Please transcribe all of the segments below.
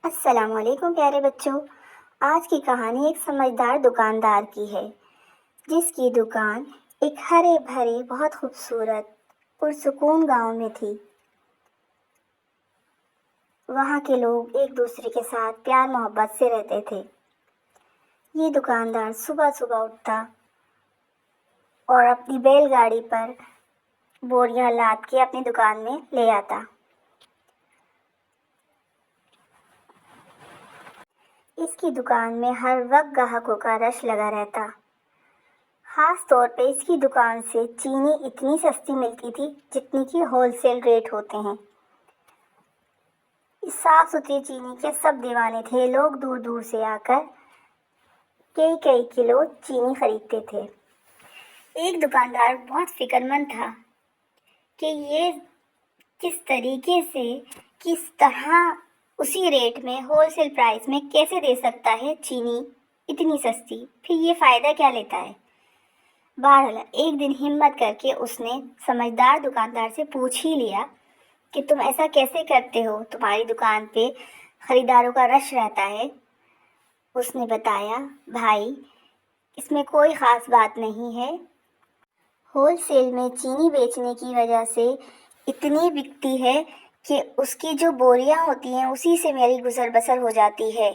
السلام علیکم پیارے بچوں۔ آج کی کہانی ایک سمجھدار دکاندار کی ہے جس کی دکان ایک ہرے بھرے بہت خوبصورت پرسکون گاؤں میں تھی۔ وہاں کے لوگ ایک دوسرے کے ساتھ پیار محبت سے رہتے تھے۔ یہ دکاندار صبح صبح اٹھتا اور اپنی بیل گاڑی پر بوریاں لاد کے اپنی دکان میں لے آتا۔ اس کی دکان میں ہر وقت گاہکوں کا رش لگا رہتا۔ خاص طور پہ اس کی دکان سے چینی اتنی سستی ملتی تھی جتنی کہ ہول سیل ریٹ ہوتے ہیں۔ اس صاف ستھری چینی کے سب دیوانے تھے۔ لوگ دور دور سے آ کر کئی کلو چینی خریدتے تھے۔ ایک دکاندار بہت فکر مند تھا کہ یہ کس طرح اسی ریٹ میں ہول سیل پرائس میں کیسے دے سکتا ہے چینی اتنی سستی، پھر یہ فائدہ کیا لیتا ہے۔ بہرحال ایک دن ہمت کر کے اس نے سمجھدار دکاندار سے پوچھ ہی لیا کہ تم ایسا کیسے کرتے ہو، تمہاری دکان پہ خریداروں کا رش رہتا ہے۔ اس نے بتایا، بھائی اس میں کوئی خاص بات نہیں ہے، ہول سیل میں چینی بیچنے کی وجہ سے اتنی بکتی ہے کہ اس کی جو بوریاں ہوتی ہیں اسی سے میری گزر بسر ہو جاتی ہے۔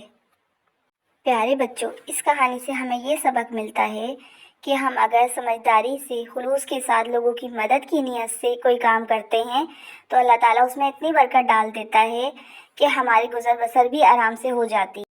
پیارے بچوں، اس کہانی سے ہمیں یہ سبق ملتا ہے کہ ہم اگر سمجھداری سے، خلوص کے ساتھ لوگوں کی مدد کی نیت سے کوئی کام کرتے ہیں تو اللہ تعالیٰ اس میں اتنی برکت ڈال دیتا ہے کہ ہماری گزر بسر بھی آرام سے ہو جاتی ہے۔